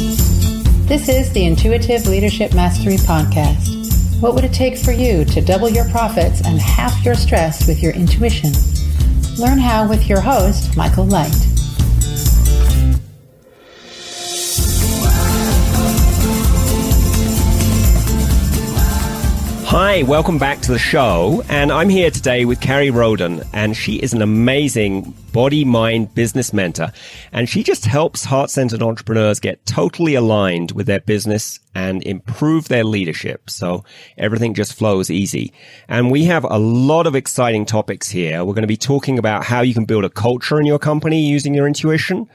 This is the Intuitive Leadership Mastery Podcast. What would it take for you to double your profits and half your stress with your intuition? Learn how with your host, Michael Light. Hi, welcome back to the show, and I'm here today with Carrie Roldan, and she is an amazing body-mind business mentor, and she just helps heart-centered entrepreneurs get totally aligned with their business and improve their leadership, so everything just flows easy. And we have a lot of exciting topics here. We're going to be talking about how you can build a culture in your company using your intuition,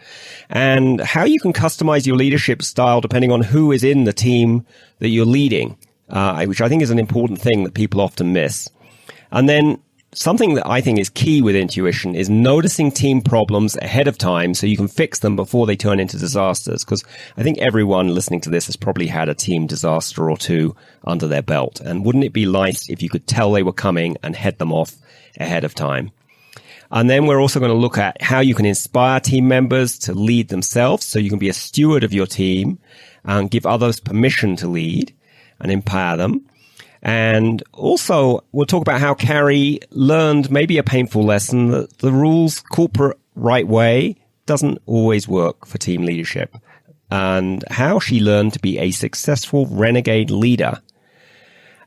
and how you can customize your leadership style depending on who is in the team that you're leading. Which I think is an important thing that people often miss. And then something that I think is key with intuition is noticing team problems ahead of time so you can fix them before they turn into disasters. Because I think everyone listening to this has probably had a team disaster or two under their belt. And wouldn't it be nice if you could tell they were coming and head them off ahead of time? And then we're also going to look at how you can inspire team members to lead themselves so you can be a steward of your team and give others permission to lead and empower them. And also, we'll talk about how Carrie learned maybe a painful lesson that the rules corporate right way doesn't always work for team leadership, and how she learned to be a successful renegade leader.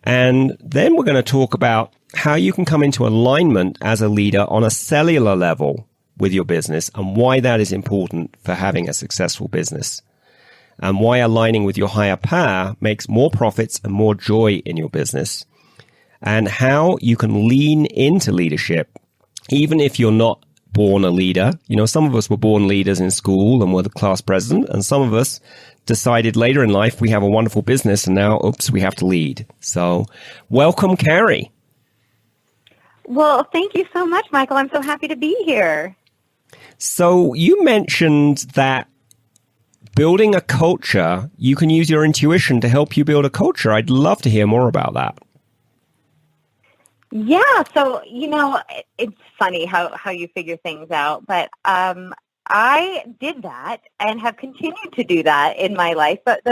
And then we're going to talk about how you can come into alignment as a leader on a cellular level with your business and why that is important for having a successful business. And why aligning with your higher power makes more profits and more joy in your business. And how you can lean into leadership, even if you're not born a leader. You know, some of us were born leaders in school and were the class president, and some of us decided later in life we have a wonderful business and now, oops, we have to lead. So welcome, Carrie. Well, thank you so much, Michael. I'm so happy to be here. So you mentioned that building a culture, you can use your intuition to help you build a culture. I'd love to hear more about that. Yeah, so, it's funny how you figure things out, but I did that and have continued to do that in my life. But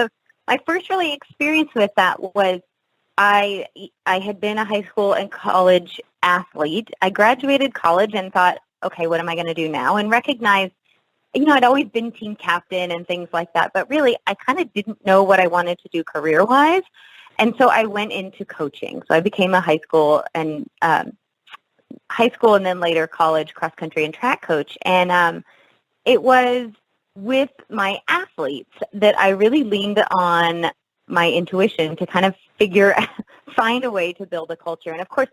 my first really experience with that was I had been a high school and college athlete. I graduated college and thought, okay, what am I going to do now? And recognized I'd always been team captain and things like that, but really I kind of didn't know what I wanted to do career-wise. And so I went into coaching. So I became a high school and then later college cross-country and track coach. And it was with my athletes that I really leaned on my intuition to kind of find a way to build a culture. And of course,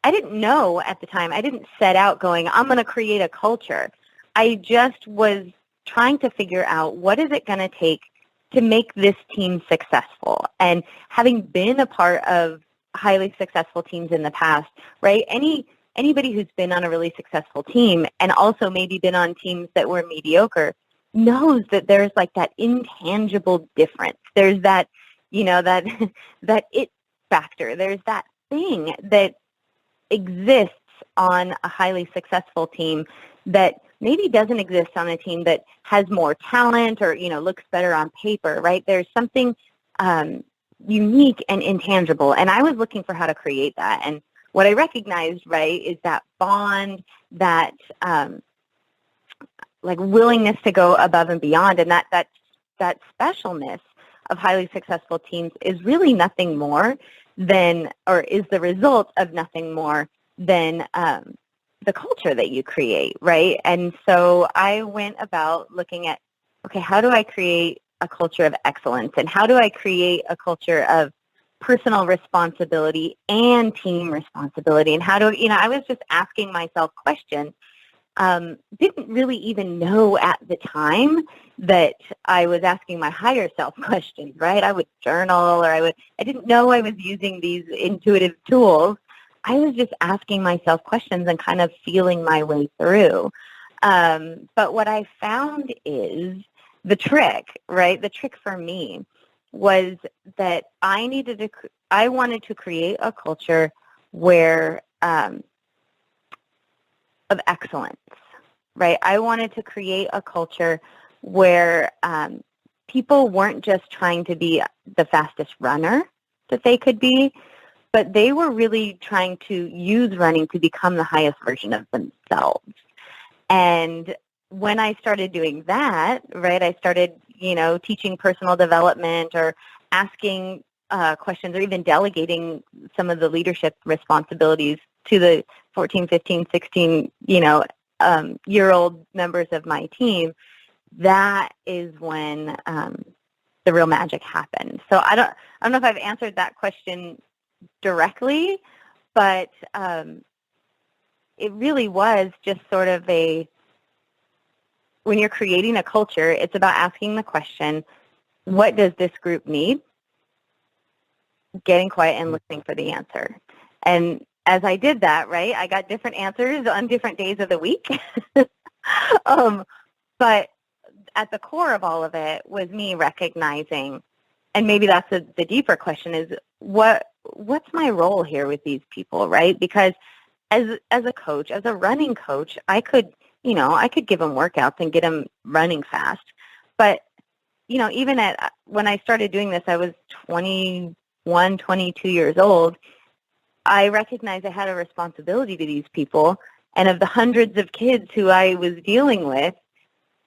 I didn't know at the time, I didn't set out going, I'm going to create a culture. I just was trying to figure out what is it going to take to make this team successful. And having been a part of highly successful teams in the past, right? Anybody who's been on a really successful team and also maybe been on teams that were mediocre knows that there's like that intangible difference. There's that, that it factor. There's that thing that exists on a highly successful team that maybe doesn't exist on a team that has more talent or, looks better on paper, right? There's something unique and intangible. And I was looking for how to create that. And what I recognized, right, is that bond, that willingness to go above and beyond. And that specialness of highly successful teams is really nothing more than, or is the result of nothing more than the culture that you create, right? And so I went about looking at, okay, how do I create a culture of excellence? And how do I create a culture of personal responsibility and team responsibility? And how do, I was just asking myself questions. Didn't really even know at the time that I was asking my higher self questions, right? I would journal or I didn't know I was using these intuitive tools. I was just asking myself questions and kind of feeling my way through. But what I found is the trick, right? The trick for me was that I wanted to create a culture where of excellence, right? I wanted to create a culture where people weren't just trying to be the fastest runner that they could be, but they were really trying to use running to become the highest version of themselves. And when I started doing that, right, I started, teaching personal development or asking questions or even delegating some of the leadership responsibilities to the 14, 15, 16, year-old members of my team. That is when the real magic happened. So I don't know if I've answered that question directly, but it really was just sort of when you're creating a culture, it's about asking the question, what does this group need? Getting quiet and listening for the answer. And as I did that, right, I got different answers on different days of the week. But at the core of all of it was me recognizing, and maybe that's the deeper question, is what's my role here with these people, right? Because as a coach, as a running coach, I could give them workouts and get them running fast. But, even when I started doing this, I was 21, 22 years old. I recognized I had a responsibility to these people. And of the hundreds of kids who I was dealing with,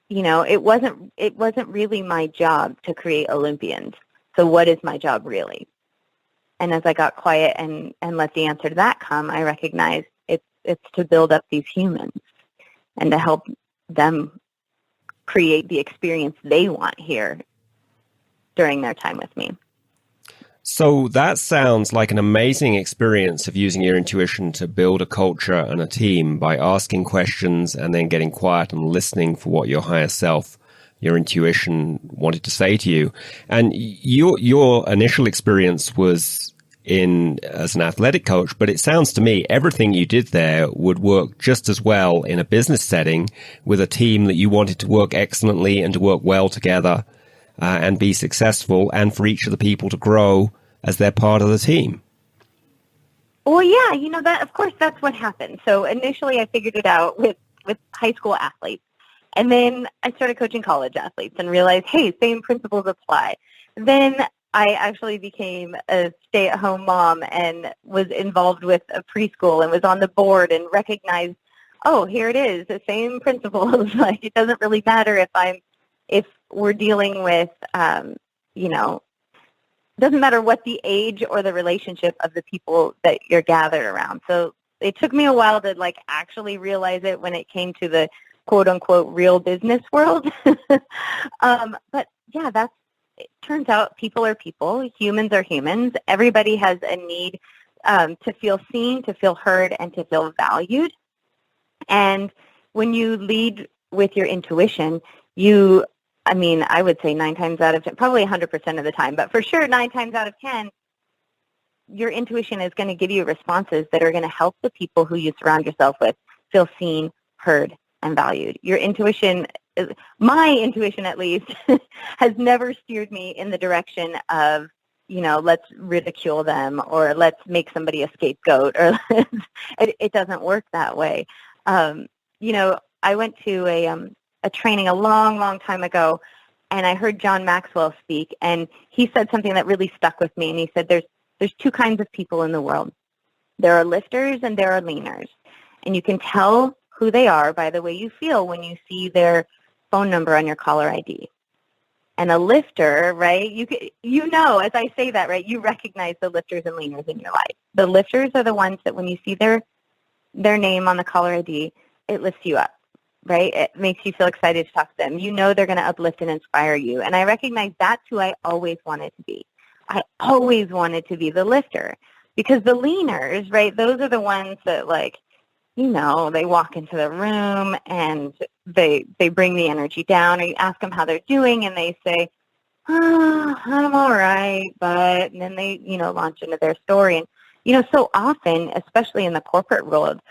it wasn't really my job to create Olympians. So what is my job really? And as I got quiet and let the answer to that come, I recognized it's to build up these humans and to help them create the experience they want here during their time with me. So that sounds like an amazing experience of using your intuition to build a culture and a team by asking questions and then getting quiet and listening for what your higher self, your intuition wanted to say to you. And your initial experience was as an athletic coach, but it sounds to me everything you did there would work just as well in a business setting with a team that you wanted to work excellently and to work well together and be successful, and for each of the people to grow as they're part of the team. Well, yeah, that of course that's what happened. So initially I figured it out with high school athletes. And then I started coaching college athletes and realized, hey, same principles apply. Then I actually became a stay-at-home mom and was involved with a preschool and was on the board and recognized, oh, here it is, the same principles. Like, it doesn't really matter if we're dealing with, doesn't matter what the age or the relationship of the people that you're gathered around. So it took me a while to actually realize it when it came to the quote unquote real business world. But yeah, it turns out people are people, humans are humans. Everybody has a need to feel seen, to feel heard, and to feel valued. And when you lead with your intuition, I would say 9 times out of 10, probably 100% of the time, but for sure 9 times out of 10, your intuition is going to give you responses that are going to help the people who you surround yourself with feel seen, heard, and valued. Your intuition, my intuition at least, has never steered me in the direction of, let's ridicule them or let's make somebody a scapegoat, or it doesn't work that way. I went to a training a long, long time ago, and I heard John Maxwell speak, and he said something that really stuck with me, and he said there's 2 kinds of people in the world. There are lifters and there are leaners, and you can tell who they are by the way you feel when you see their phone number on your caller ID. And a lifter, right, as I say that, right, you recognize the lifters and leaners in your life. The lifters are the ones that when you see their name on the caller ID, it lifts you up. Right? It makes you feel excited to talk to them. They're going to uplift and inspire you. And I recognize that's who I always wanted to be. I always wanted to be the lifter, because the leaners, right, those are the ones that they walk into the room and they bring the energy down, or you ask them how they're doing and they say, I'm all right, but, and then they, launch into their story. And, so often, especially in the corporate world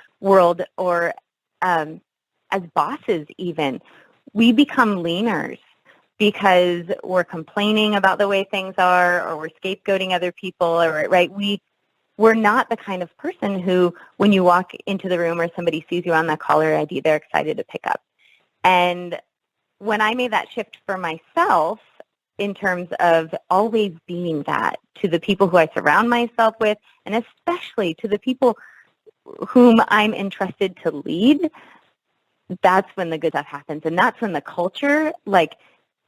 or, as bosses even, we become leaners because we're complaining about the way things are, or we're scapegoating other people, or right? We're not the kind of person who, when you walk into the room or somebody sees you on that caller ID, they're excited to pick up. And when I made that shift for myself, in terms of always being that to the people who I surround myself with, and especially to the people whom I'm entrusted to lead, that's when the good stuff happens. And that's when the culture, like,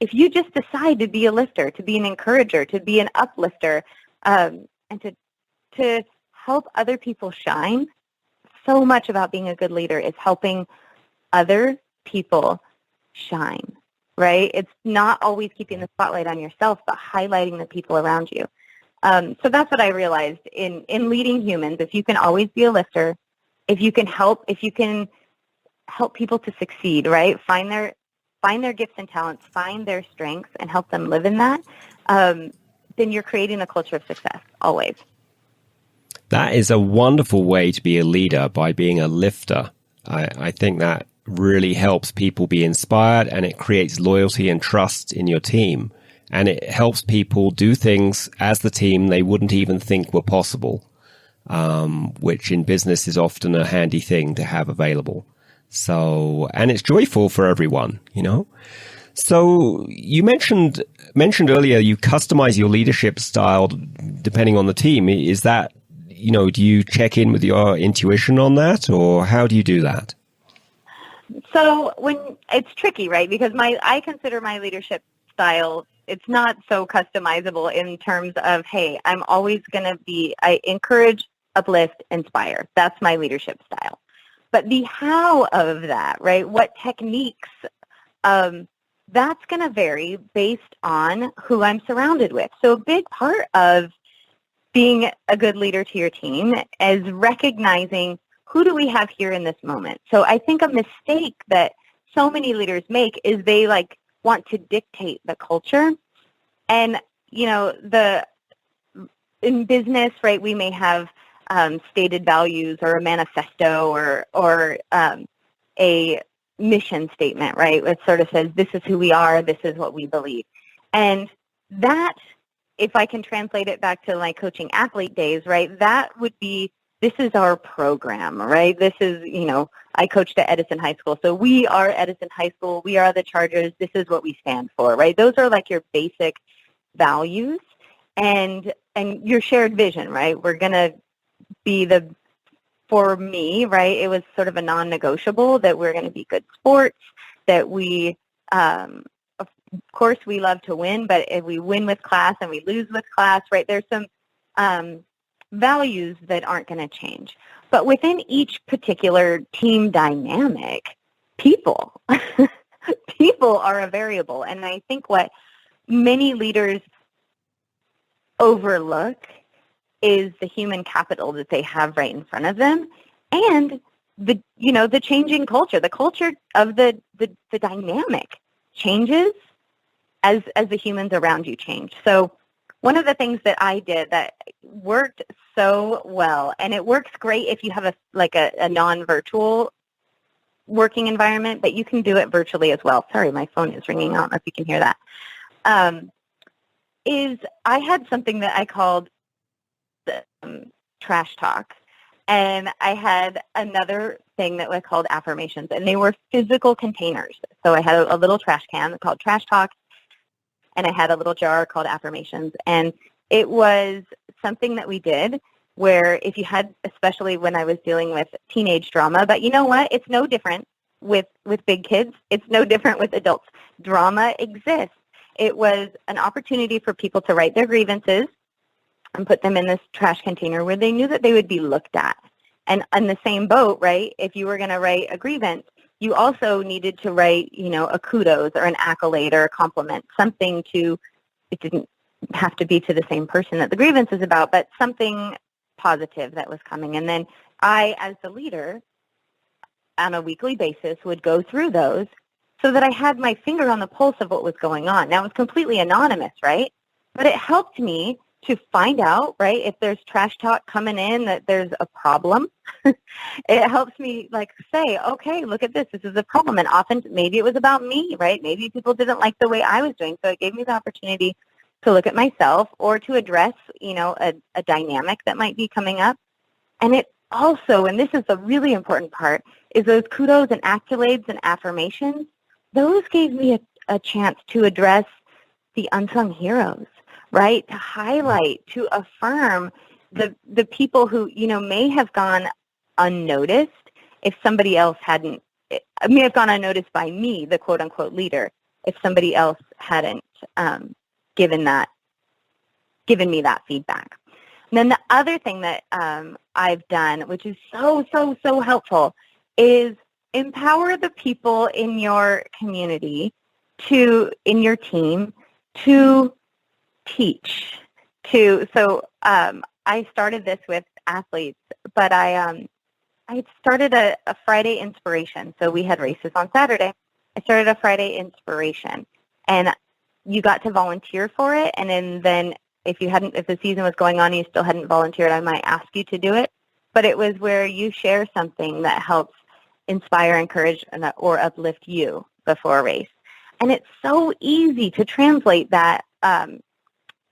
if you just decide to be a lifter, to be an encourager, to be an uplifter, and to help other people shine, so much about being a good leader is helping other people shine, right? It's not always keeping the spotlight on yourself, but highlighting the people around you. So that's what I realized in leading humans. If you can always be a lifter, if you can help people to succeed, right? Find their gifts and talents, find their strengths, and help them live in that, then you're creating a culture of success, always. That is a wonderful way to be a leader, by being a lifter. I think that really helps people be inspired, and it creates loyalty and trust in your team. And it helps people do things as the team they wouldn't even think were possible, which in business is often a handy thing to have available. So, and it's joyful for everyone, you know? So you mentioned earlier you customize your leadership style depending on the team. Is that, you know, do you check in with your intuition on that, or how do you do that? So when it's tricky, right? Because I consider my leadership style, it's not so customizable in terms of, hey, I'm always going to I encourage, uplift, inspire. That's my leadership style. But the how of that, right? What techniques, that's going to vary based on who I'm surrounded with. So a big part of being a good leader to your team is recognizing, who do we have here in this moment? So I think a mistake that so many leaders make is they want to dictate the culture. And, you know, in business, right, we may have stated values or a manifesto or a mission statement, right? It sort of says, this is who we are, this is what we believe. And that, if I can translate it back to my coaching athlete days, right, that would be, this is our program, right? This is, you know, I coached at Edison High School. So we are Edison High School. We are the Chargers. This is what we stand for, right? Those are like your basic values and your shared vision, right? We're going to be for me, right, it was sort of a non-negotiable that we're going to be good sports, that we, of course, we love to win, but if we win with class and we lose with class, right, there's some values that aren't going to change. But within each particular team dynamic, people are a variable. And I think what many leaders overlook is the human capital that they have right in front of them, and the changing culture. The culture of the dynamic changes as the humans around you change. So one of the things that I did that worked so well, and it works great if you have a non-virtual working environment, but you can do it virtually as well. Sorry, my phone is ringing. I don't know if you can hear that. Is I had something that I called trash talk, and I had another thing that was called affirmations, and they were physical containers. So I had a little trash can called trash talk, and I had a little jar called affirmations, and it was something that we did where if you had, especially when I was dealing with teenage drama, but you know what? It's no different with big kids. It's no different with adults. Drama exists. It was an opportunity for people to write their grievances and put them in this trash container where they knew that they would be looked at. And on the same boat, right, if you were going to write a grievance, you also needed to write, a kudos or an accolade or a compliment, something it didn't have to be to the same person that the grievance is about, but something positive that was coming. And then I, as the leader, on a weekly basis, would go through those so that I had my finger on the pulse of what was going on. Now, it was completely anonymous, right? But it helped me to find out, right, if there's trash talk coming in, that there's a problem. It helps me say, okay, look at this. This is a problem. And often maybe it was about me, right? Maybe people didn't like the way I was doing. So it gave me the opportunity to look at myself or to address, a dynamic that might be coming up. And it also, and this is the really important part, is those kudos and accolades and affirmations. Those gave me a chance to address the unsung heroes, right? To highlight, to affirm the people who, may have gone unnoticed if somebody else hadn't, may have gone unnoticed by me, the quote unquote leader, if somebody else hadn't given me that feedback. And then the other thing that I've done, which is so, so, so helpful, is empower the people in your community in your team to teach. I started this with athletes, but I started a Friday inspiration. So we had races on Saturday. I started a Friday inspiration, and you got to volunteer for it. And then if the season was going on and you still hadn't volunteered, I might ask you to do it. But it was where you share something that helps inspire, encourage, or uplift you before a race. And it's so easy to translate that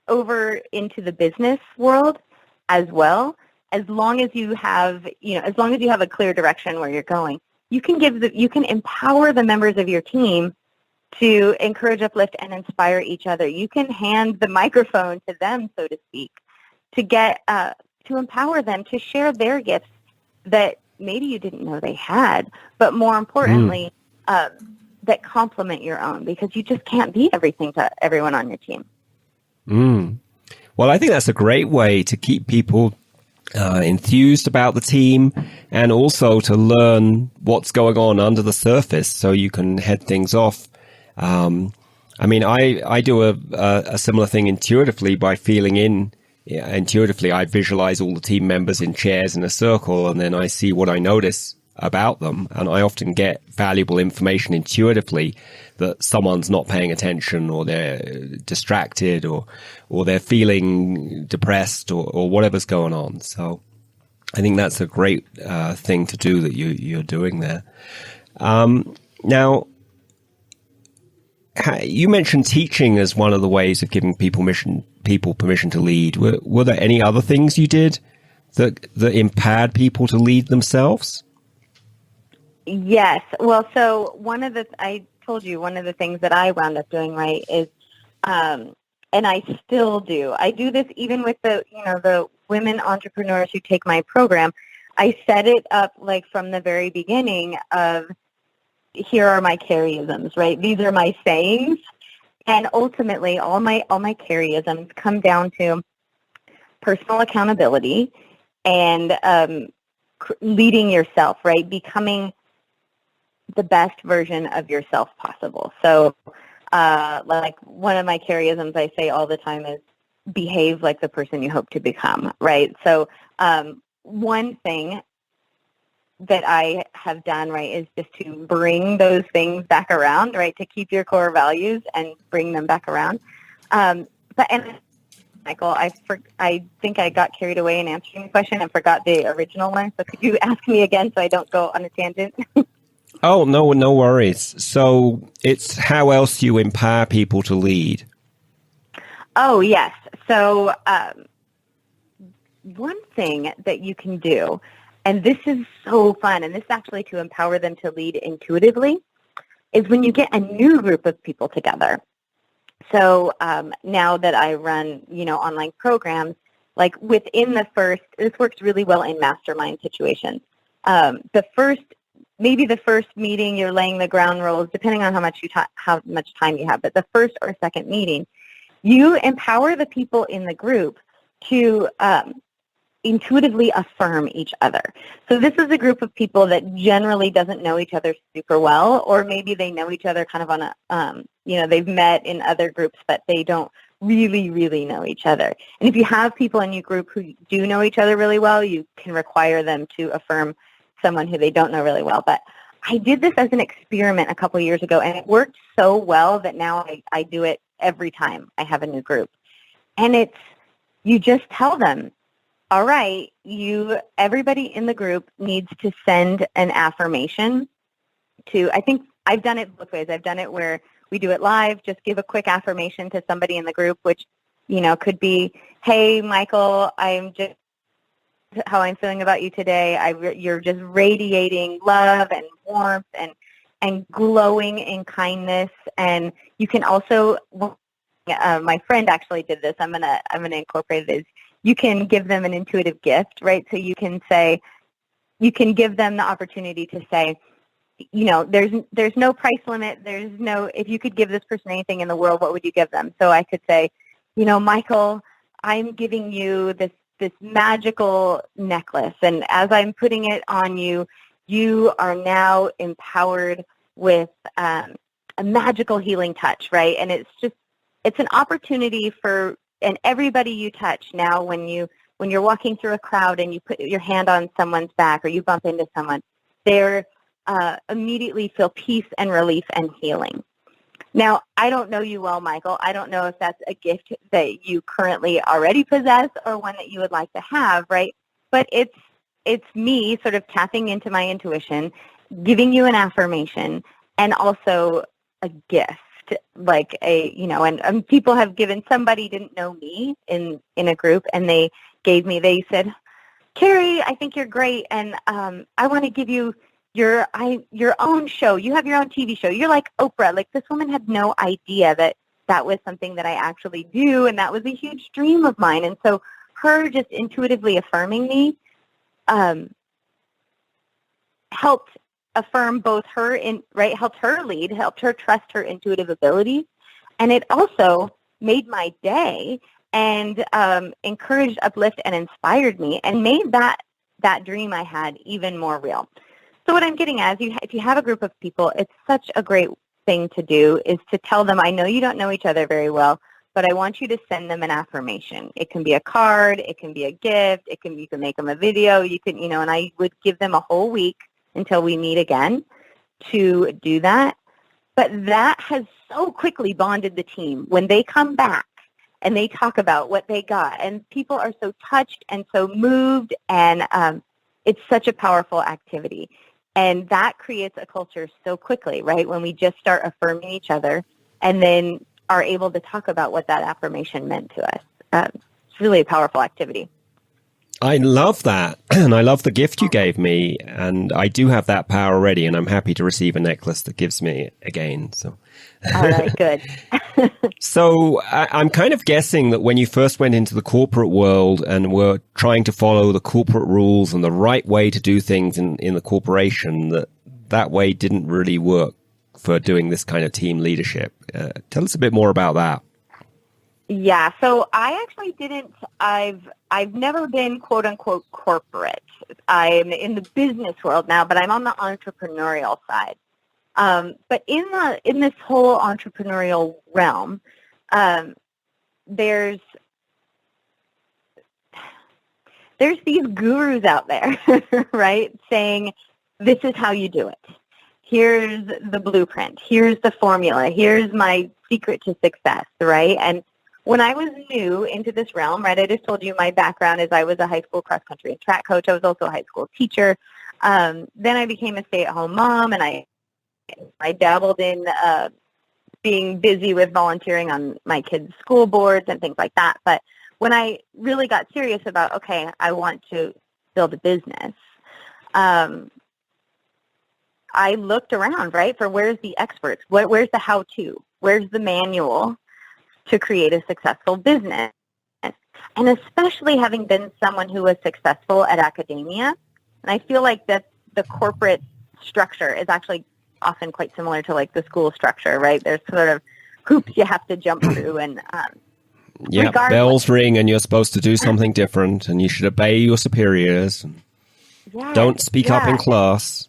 over into the business world as well. As long as you have a clear direction where you're going, you can empower the members of your team to encourage, uplift, and inspire each other. You can hand the microphone to them, so to speak, to get to empower them to share their gifts that maybe you didn't know they had, but more importantly, that complement your own, because you just can't be everything to everyone on your team. Well, I think that's a great way to keep people enthused about the team, and also to learn what's going on under the surface so you can head things off. I do a similar thing intuitively by feeling in. Intuitively, I visualize all the team members in chairs in a circle, and then I see what I notice about them. And I often get valuable information intuitively that someone's not paying attention, or they're distracted, or they're feeling depressed, or whatever's going on. So I think that's a great thing to do that you're doing there. Now, you mentioned teaching as one of the ways of giving people permission to lead. Were there any other things you did that empowered people to lead themselves? Yes. Well, so I told you one of the things that I wound up doing, right, is, and I still do. I do this even with the women entrepreneurs who take my program. I set it up like from the very beginning of, here are my Carrie-isms, right? These are my sayings. And ultimately, all my Carrie-isms come down to personal accountability and leading yourself, right? Becoming the best version of yourself possible. So like one of my Carrie-isms I say all the time is, behave like the person you hope to become, right? So one thing that I have done, right, is just to bring those things back around, right, to keep your core values and bring them back around. Michael, I think I got carried away in answering the question and forgot the original one. So could you ask me again so I don't go on a tangent? Oh, no worries. So it's how else you empower people to lead. Oh, yes. So one thing that you can do, and this is so fun, and this is actually to empower them to lead intuitively, is when you get a new group of people together. So now that I run, online programs, like within this works really well in mastermind situations. The first meeting, you're laying the ground rules, depending on how much time you have. But the first or second meeting, you empower the people in the group to intuitively affirm each other. So this is a group of people that generally doesn't know each other super well, or maybe they know each other kind of on a, they've met in other groups, but they don't really, really know each other. And if you have people in your group who do know each other really well, you can require them to affirm someone who they don't know really well. But I did this as an experiment a couple years ago, and it worked so well that now I do it every time I have a new group. And you just tell them, all right, everybody in the group needs to send an affirmation I think I've done it both ways. I've done it where we do it live, just give a quick affirmation to somebody in the group, which, could be, hey, Michael, how I'm feeling about you today. You're just radiating love and warmth and glowing in kindness. And you can also my friend actually did this. I'm gonna incorporate it. Is you can give them an intuitive gift, right? So you can give them the opportunity to say, there's no price limit. If you could give this person anything in the world, what would you give them? So I could say, Michael, I'm giving you this magical necklace, and as I'm putting it on you, you are now empowered with a magical healing touch, right? And it's an opportunity and everybody you touch now, when you're walking through a crowd and you put your hand on someone's back or you bump into someone, they're immediately feel peace and relief and healing. Now, I don't know you well, Michael. I don't know if that's a gift that you currently already possess or one that you would like to have, right? But it's me sort of tapping into my intuition, giving you an affirmation, and also a gift, like and people have given, somebody didn't know me in a group, and they said, Carrie, I think you're great, and I want to give you your own show. You have your own TV show. You're like Oprah. Like, this woman had no idea that was something that I actually do, and that was a huge dream of mine. And so her just intuitively affirming me helped affirm both her helped her lead, helped her trust her intuitive abilities, and it also made my day and encouraged, uplift, and inspired me, and made that dream I had even more real. So what I'm getting at is, if you have a group of people, it's such a great thing to do is to tell them, I know you don't know each other very well, but I want you to send them an affirmation. It can be a card, it can be a gift, you can make them a video, and I would give them a whole week until we meet again to do that. But that has so quickly bonded the team. When they come back and they talk about what they got, and people are so touched and so moved, and it's such a powerful activity. And that creates a culture so quickly, right? When we just start affirming each other and then are able to talk about what that affirmation meant to us. It's really a powerful activity. I love that. And I love the gift you gave me. And I do have that power already. And I'm happy to receive a necklace that gives me it again. So, all right, good. So I'm kind of guessing that when you first went into the corporate world and were trying to follow the corporate rules and the right way to do things in the corporation, that way didn't really work for doing this kind of team leadership. Tell us a bit more about that. Yeah, so I actually didn't. I've never been quote unquote corporate. I'm in the business world now, but I'm on the entrepreneurial side. But in this whole entrepreneurial realm, there's these gurus out there, right, saying this is how you do it. Here's the blueprint. Here's the formula. Here's my secret to success, right? And when I was new into this realm, right, I just told you my background is I was a high school cross-country and track coach. I was also a high school teacher. Then I became a stay-at-home mom, and I dabbled in being busy with volunteering on my kids' school boards and things like that. But when I really got serious about, okay, I want to build a business, I looked around, right, for where's the experts, where's the how-to, where's the manual to create a successful business. And especially having been someone who was successful at academia, and I feel like that the corporate structure is actually often quite similar to like the school structure, right? There's sort of hoops you have to jump through, and yeah, bells ring and you're supposed to do something different, and you should obey your superiors. Don't speak up in class.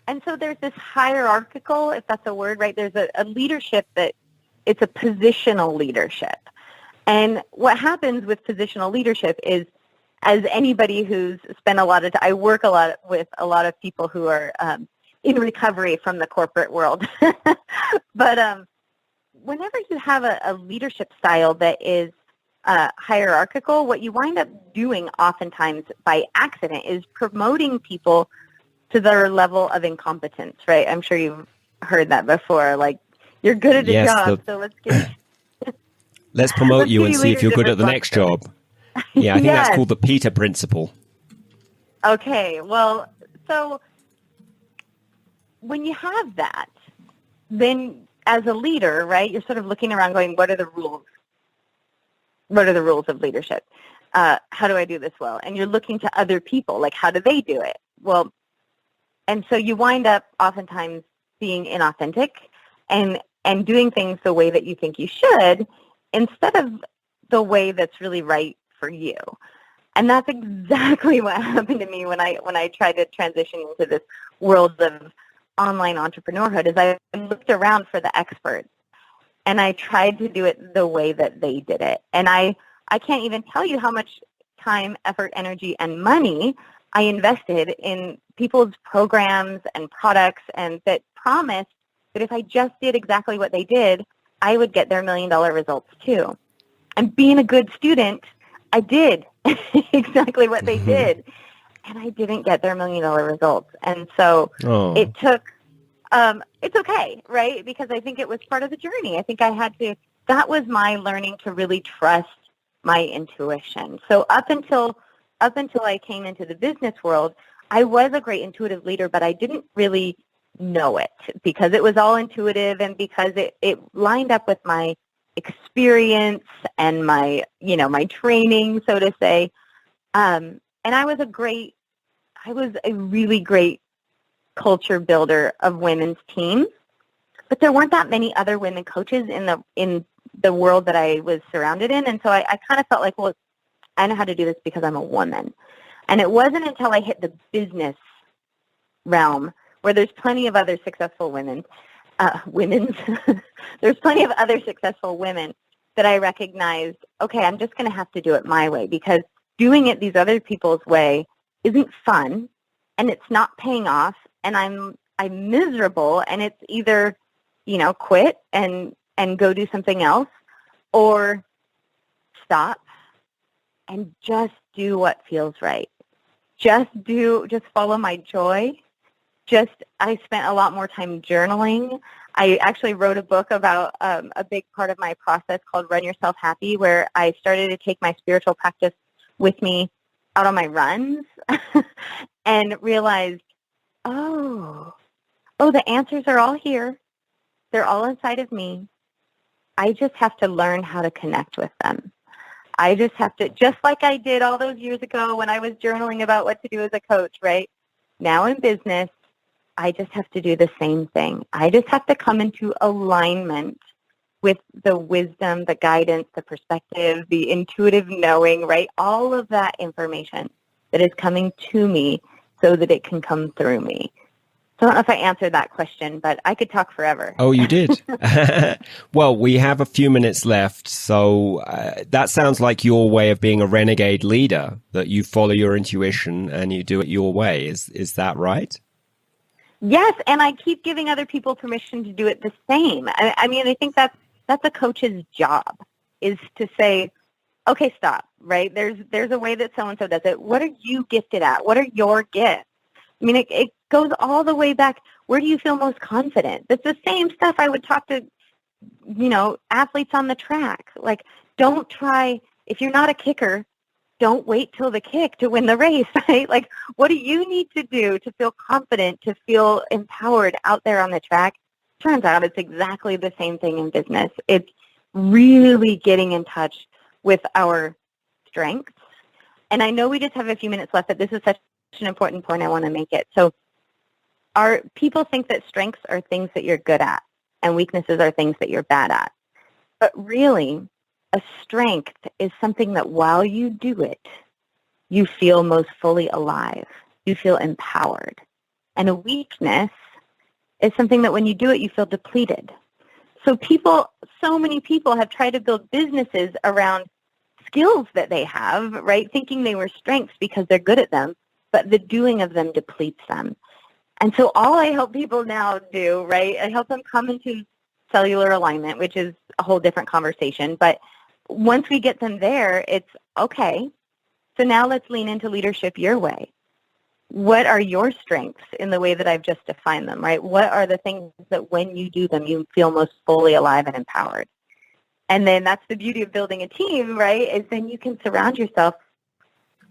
And so there's this hierarchical, if that's a word, right? There's a leadership that it's a positional leadership. And what happens with positional leadership is, as anybody who's spent a lot of time, I work a lot with a lot of people who are in recovery from the corporate world. But whenever you have a leadership style that is hierarchical, what you wind up doing oftentimes by accident is promoting people to their level of incompetence, right? I'm sure you've heard that before. Like, you're good at the job, so let's promote you and see if you're good at the next job. Yeah, I think that's called the Peter Principle. Okay, well, so when you have that, then as a leader, right, you're sort of looking around going, what are the rules? What are the rules of leadership? How do I do this well? And you're looking to other people, like, how do they do it? Well, and so you wind up oftentimes being inauthentic and doing things the way that you think you should instead of the way that's really right for you. And that's exactly what happened to me when I tried to transition into this world of online entrepreneurhood. Is I looked around for the experts and I tried to do it the way that they did it. And I can't even tell you how much time, effort, energy, and money I invested in people's programs and products, and that promised that if I just did exactly what they did, I would get their $1 million results too. And being a good student, I did exactly what they did, and I didn't get their $1 million results. And so it took, it's okay, right? Because I think it was part of the journey. I think I had to, that was my learning to really trust my intuition. So up until I came into the business world, I was a great intuitive leader, but I didn't really know it because it was all intuitive and because it lined up with my experience and my training, so to say. And I was a really great culture builder of women's teams, but there weren't that many other women coaches in the world that I was surrounded in. And so I kind of felt like, well, I know how to do this because I'm a woman. And it wasn't until I hit the business realm where there's plenty of other successful women, there's plenty of other successful women that I recognized, okay, I'm just going to have to do it my way because doing it these other people's way isn't fun and it's not paying off and I'm miserable, and it's either, quit and go do something else or stop and just do what feels right. Just follow my joy. I spent a lot more time journaling. I actually wrote a book about a big part of my process called Run Yourself Happy, where I started to take my spiritual practice with me out on my runs and realized, the answers are all here. They're all inside of me. I just have to learn how to connect with them. I just have to, just like I did all those years ago when I was journaling about what to do as a coach, right? Now in business, I just have to do the same thing. I just have to come into alignment with the wisdom, the guidance, the perspective, the intuitive knowing, right? All of that information that is coming to me so that it can come through me. So I don't know if I answered that question, but I could talk forever. Oh, you did. Well, we have a few minutes left. So that sounds like your way of being a renegade leader, that you follow your intuition and you do it your way. Is that right? Yes, and I keep giving other people permission to do it the same. I mean, I think that's a coach's job, is to say, okay, stop, right? There's a way that so-and-so does it. What are you gifted at? What are your gifts? I mean, it goes all the way back. Where do you feel most confident? It's the same stuff I would talk to, athletes on the track. Like, don't try, if you're not a kicker, don't wait till the kick to win the race, right? Like, what do you need to do to feel confident, to feel empowered out there on the track? Turns out it's exactly the same thing in business. It's really getting in touch with our strengths. And I know we just have a few minutes left, but this is such an important point. I want to make it. So our people think that strengths are things that you're good at and weaknesses are things that you're bad at. But really, a strength is something that while you do it, you feel most fully alive. You feel empowered. And a weakness is something that when you do it, you feel depleted. So many people have tried to build businesses around skills that they have, right, thinking they were strengths because they're good at them, but the doing of them depletes them. And so all I help people now do, right, I help them come into cellular alignment, which is a whole different conversation. But once we get them there, it's okay. So now let's lean into leadership your way. What are your strengths in the way that I've just defined them, right? What are the things that when you do them, you feel most fully alive and empowered? And then that's the beauty of building a team, right, is then you can surround yourself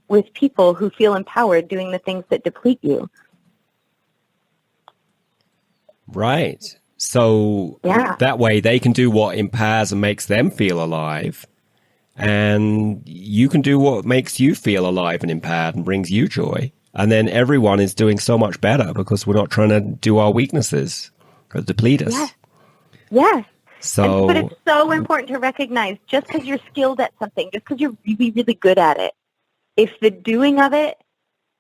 with people who feel empowered doing the things that deplete you. Right. So that way they can do what empowers and makes them feel alive. And you can do what makes you feel alive and empowered and brings you joy. And then everyone is doing so much better because we're not trying to do our weaknesses or deplete us. Yes. So, but it's so important to recognize just because you're skilled at something, just because you're really, really good at it, if the doing of it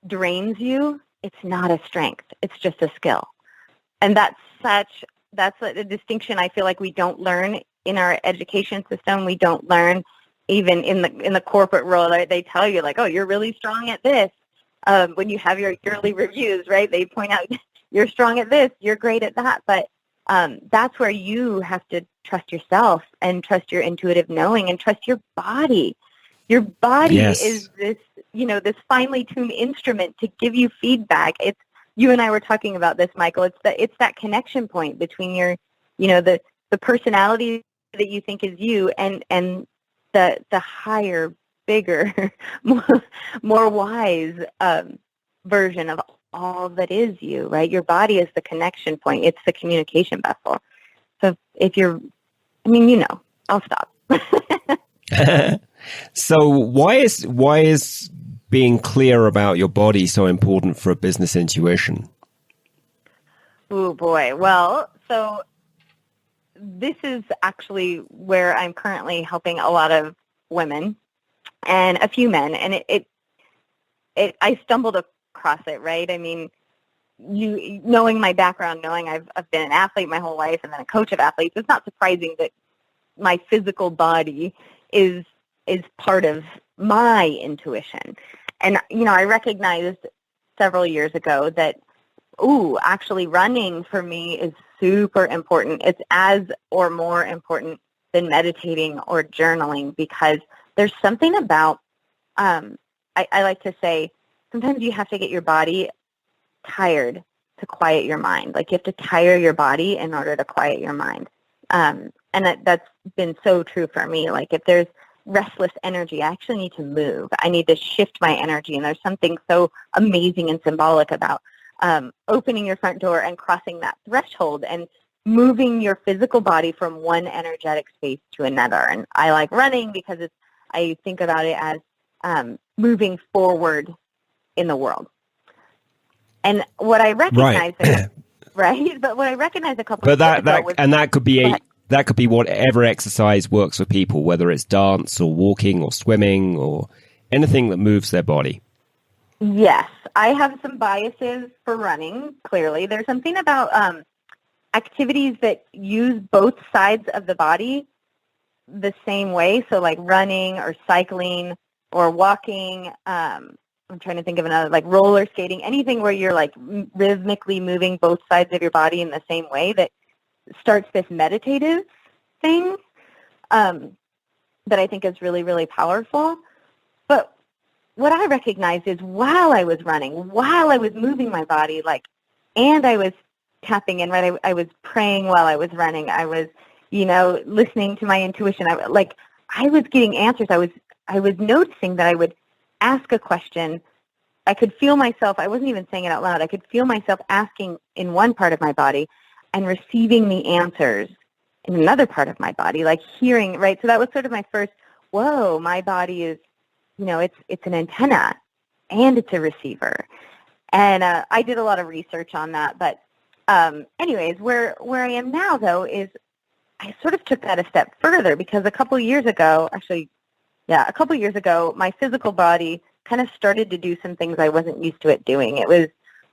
drains you, it's not a strength. It's just a skill. And that's a distinction I feel like we don't learn in our education system. We don't learn even in the corporate world. They tell you like, oh, you're really strong at this. When you have your yearly reviews, right? They point out you're strong at this, you're great at that. But that's where you have to trust yourself and trust your intuitive knowing and trust your body. Your body is this, this finely tuned instrument to give you feedback. It's, you and I were talking about this, Michael. It's that connection point between your, the personality that you think is you and the higher, bigger, more wise version of all that is you, right? Your body is the connection point. It's the communication vessel. So if you're, I'll stop. So why is being clear about your body so important for a business intuition? Oh boy. Well, so this is actually where I'm currently helping a lot of women and a few men, and I stumbled across it, right? I mean, knowing my background, knowing I've been an athlete my whole life and then a coach of athletes, it's not surprising that my physical body is part of my intuition. And, I recognized several years ago that, actually running for me is super important. It's as or more important than meditating or journaling because there's something about, I like to say, sometimes you have to get your body tired to quiet your mind. Like you have to tire your body in order to quiet your mind. And that's been so true for me. Like if there's restless energy, I actually need to move. I need to shift my energy. And there's something so amazing and symbolic about opening your front door and crossing that threshold and moving your physical body from one energetic space to another. And I like running because I think about it as moving forward in the world. And what I recognize, right? But what I recognized a couple of years ago was... And that could be whatever exercise works for people, whether it's dance or walking or swimming or anything that moves their body. Yes. I have some biases for running, clearly. There's something about activities that use both sides of the body the same way. So like running or cycling or walking, I'm trying to think of another, like roller skating, anything where you're like rhythmically moving both sides of your body in the same way that starts this meditative thing that I think is really, really powerful. But what I recognized is while I was running, while I was moving my body, and I was tapping in, right? I was praying while I was running. I was, listening to my intuition. I was getting answers. I was noticing that I would ask a question. I could feel myself, I wasn't even saying it out loud. I could feel myself asking in one part of my body and receiving the answers in another part of my body, like hearing, right? So that was sort of my first, whoa, my body is, it's an antenna and it's a receiver. And I did a lot of research on that. But anyways, where I am now, though, is I sort of took that a step further because a couple years ago, my physical body kind of started to do some things I wasn't used to it doing. It was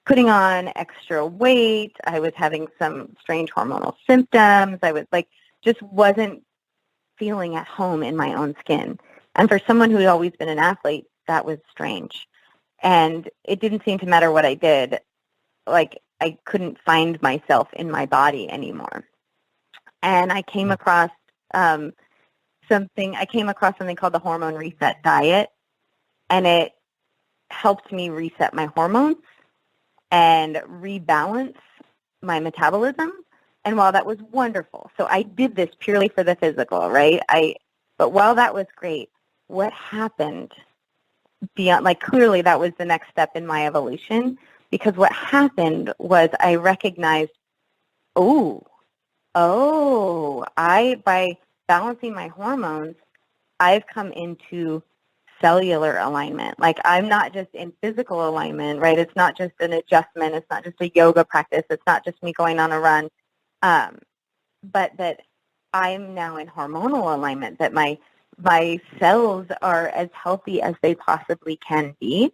putting on extra weight. I was having some strange hormonal symptoms. I was just wasn't feeling at home in my own skin. And for someone who had always been an athlete, that was strange. And it didn't seem to matter what I did. I couldn't find myself in my body anymore. And I came across something called the hormone reset diet, and it helped me reset my hormones and rebalance my metabolism. And while that was wonderful, so I did this purely for the physical, right? But while that was great, what happened beyond, clearly that was the next step in my evolution, because what happened was I recognized, By balancing my hormones, I've come into cellular alignment. Like, I'm not just in physical alignment, right? It's not just an adjustment. It's not just a yoga practice. It's not just me going on a run. But that I'm now in hormonal alignment, that my cells are as healthy as they possibly can be,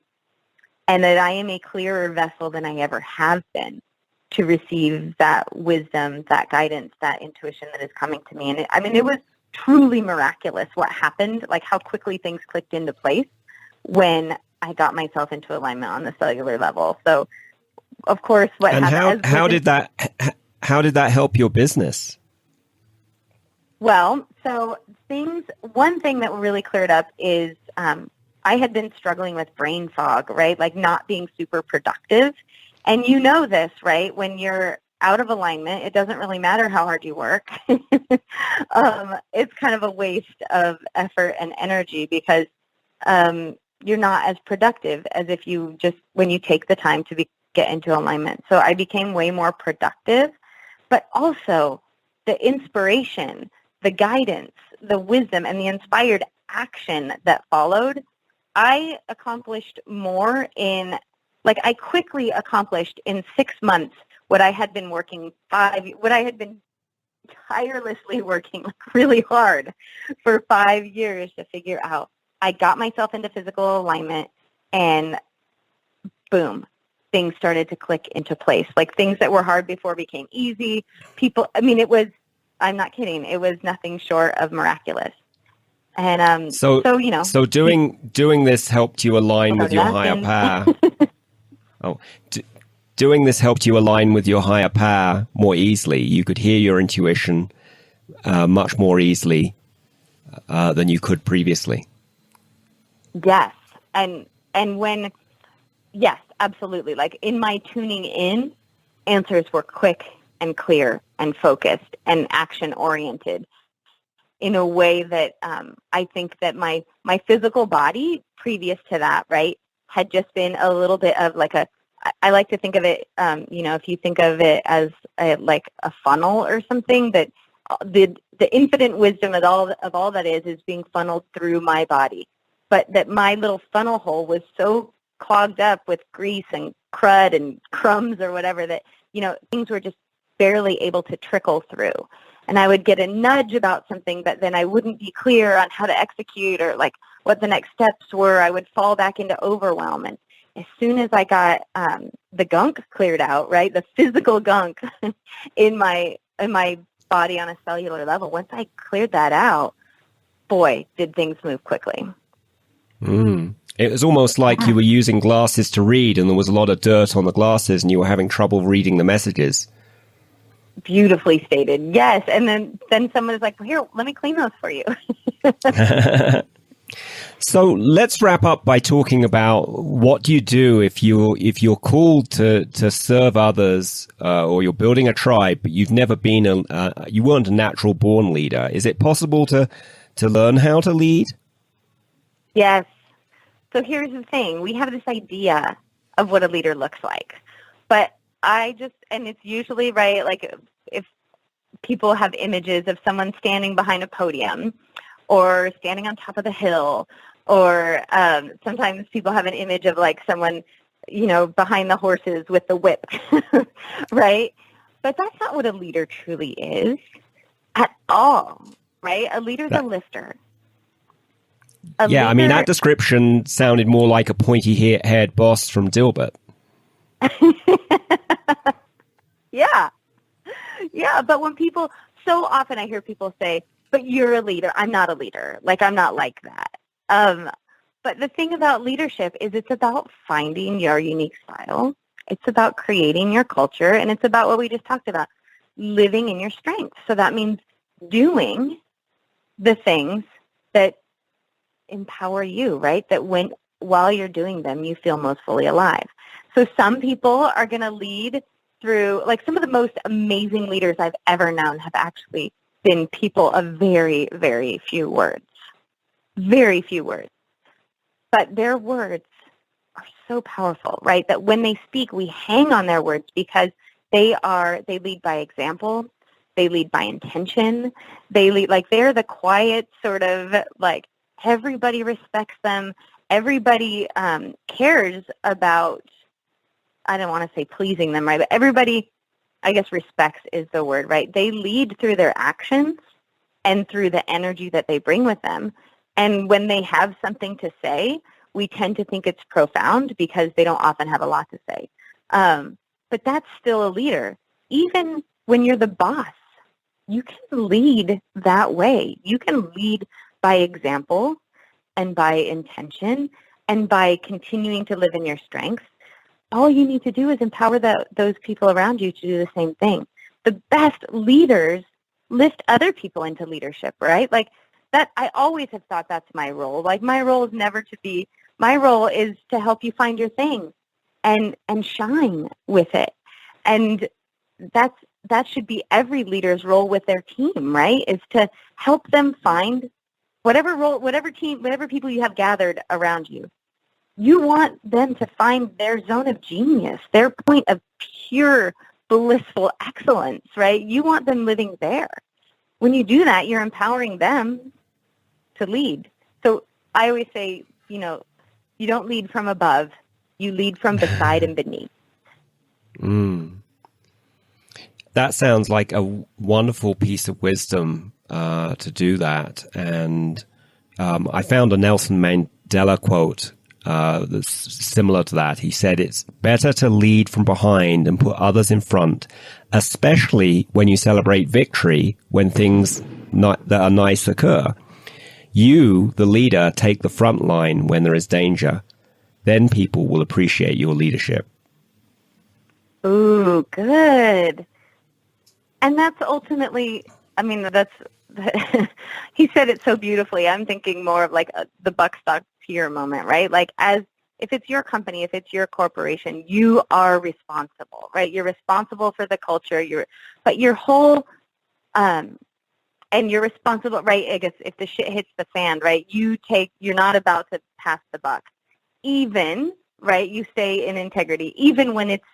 and that I am a clearer vessel than I ever have been to receive that wisdom, that guidance, that intuition that is coming to me. And it was truly miraculous what happened, like how quickly things clicked into place when I got myself into alignment on the cellular level. So, of course, what and happened... how did that help your business? Well, so one thing that really cleared up is I had been struggling with brain fog, right? Like not being super productive. And you know this, right? When you're out of alignment, it doesn't really matter how hard you work. It's kind of a waste of effort and energy because you're not as productive as if when you take the time to get into alignment. So I became way more productive, but also the inspiration, the guidance, the wisdom, and the inspired action that followed, I accomplished more I quickly accomplished in 6 months what I had been tirelessly working really hard for 5 years to figure out. I got myself into physical alignment, and boom, things started to click into place. Like things that were hard before became easy. I'm not kidding. It was nothing short of miraculous. And so doing this helped you align with your higher power. Doing this helped you align with your higher power more easily. You could hear your intuition much more easily than you could previously. Yes. Yes, absolutely. Like in my tuning in, answers were quick and clear and focused and action oriented in a way that I think that my physical body previous to that, right, had just been a little bit of like I like to think of it, if you think of it as like a funnel or something, that the infinite wisdom of all that is being funneled through my body. But that my little funnel hole was so clogged up with grease and crud and crumbs or whatever that, things were just barely able to trickle through. And I would get a nudge about something, but then I wouldn't be clear on how to execute or like what the next steps were. I would fall back into overwhelm. And as soon as I got the gunk cleared out, right, the physical gunk in my body on a cellular level, once I cleared that out, boy, did things move quickly. It was almost like you were using glasses to read and there was a lot of dirt on the glasses and you were having trouble reading the messages. Beautifully stated. Yes. And then someone is like, well, here, let me clean those for you. So let's wrap up by talking about what do you do if you're called to serve others or you're building a tribe, but you've never been you weren't a natural born leader. Is it possible to learn how to lead? Yes. So here's the thing. We have this idea of what a leader looks like, but and it's usually, right, like if people have images of someone standing behind a podium or standing on top of the hill, or sometimes people have an image of like someone, behind the horses with the whip, right? But that's not what a leader truly is at all, right? A leader's a lifter. That description sounded more like a pointy-haired boss from Dilbert. Yeah, but so often I hear people say, but you're a leader. I'm not a leader. Like, I'm not like that. But the thing about leadership is it's about finding your unique style. It's about creating your culture, and it's about what we just talked about, living in your strengths. So that means doing the things that empower you, right? That while you're doing them, you feel most fully alive. So some people are going to lead through, like some of the most amazing leaders I've ever known have actually been people of very, very few words. Very few words. But their words are so powerful, right? That when they speak, we hang on their words because they lead by example. They lead by intention. They lead, like, they're the quiet sort of, like, everybody respects them. Everybody cares about, I don't want to say pleasing them, right? But everybody, I guess respects is the word, right? They lead through their actions and through the energy that they bring with them. And when they have something to say, we tend to think it's profound because they don't often have a lot to say. But that's still a leader. Even when you're the boss, you can lead that way. You can lead by example and by intention and by continuing to live in your strengths. All you need to do is empower those people around you to do the same thing. The best leaders lift other people into leadership, right? Like that, I always have thought that's my role. Like my role is my role is to help you find your thing and shine with it. And that should be every leader's role with their team, right? Is to help them find whatever people you have gathered around you. You want them to find their zone of genius, their point of pure, blissful excellence, right? You want them living there. When you do that, you're empowering them to lead. So I always say, you don't lead from above. You lead from beside and beneath. That sounds like a wonderful piece of wisdom to do that. And I found a Nelson Mandela quote that's similar to that. He said, "It's better to lead from behind and put others in front, especially when you celebrate victory when things that are nice occur. You, the leader, take the front line when there is danger. Then people will appreciate your leadership." Ooh, good. And that's ultimately, he said it so beautifully. I'm thinking more of like the buck stops here moment, right? Like if it's your company, if it's your corporation, you are responsible, right? You're responsible for the culture, but your whole, and you're responsible, right? I guess if the shit hits the fan, right? You're not about to pass the buck. Even, right? You stay in integrity, even when it's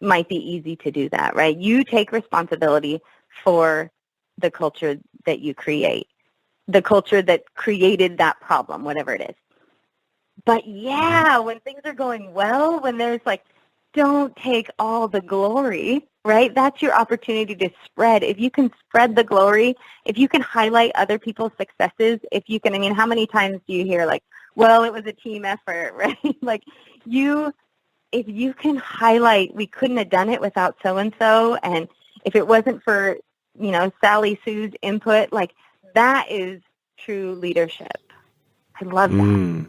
might be easy to do that, right? You take responsibility for the culture that you create, the culture that created that problem, whatever it is. But yeah, when things are going well, when there's like, don't take all the glory, right? That's your opportunity to spread. If you can spread the glory, if you can highlight other people's successes, if you can, how many times do you hear like, well, it was a team effort, right? Like if you can highlight, we couldn't have done it without so-and-so, and if it wasn't for, Sally Sue's input, like that is true leadership. I love that.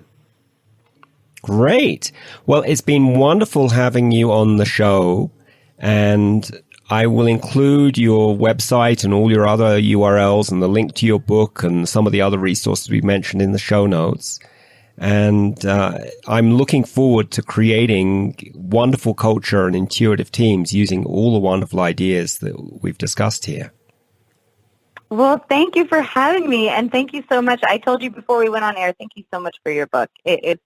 Great. Well, it's been wonderful having you on the show, and I will include your website and all your other URLs and the link to your book and some of the other resources we mentioned in the show notes. And I'm looking forward to creating wonderful culture and intuitive teams using all the wonderful ideas that we've discussed here. Well, thank you for having me, and thank you so much. I told you before we went on air, thank you so much for your book. It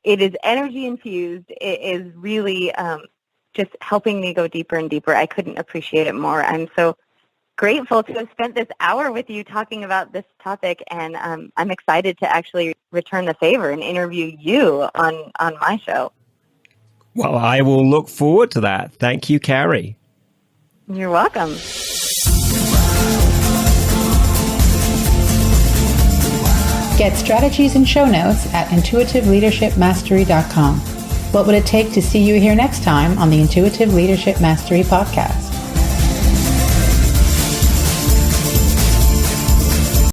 is energy infused. It is really just helping me go deeper and deeper. I couldn't appreciate it more. I'm so grateful to have spent this hour with you talking about this topic, and I'm excited to actually return the favor and interview you on my show. Well, I will look forward to that. Thank you, Carrie. You're welcome. Get strategies and show notes at intuitiveleadershipmastery.com. What would it take to see you here next time on the Intuitive Leadership Mastery Podcast?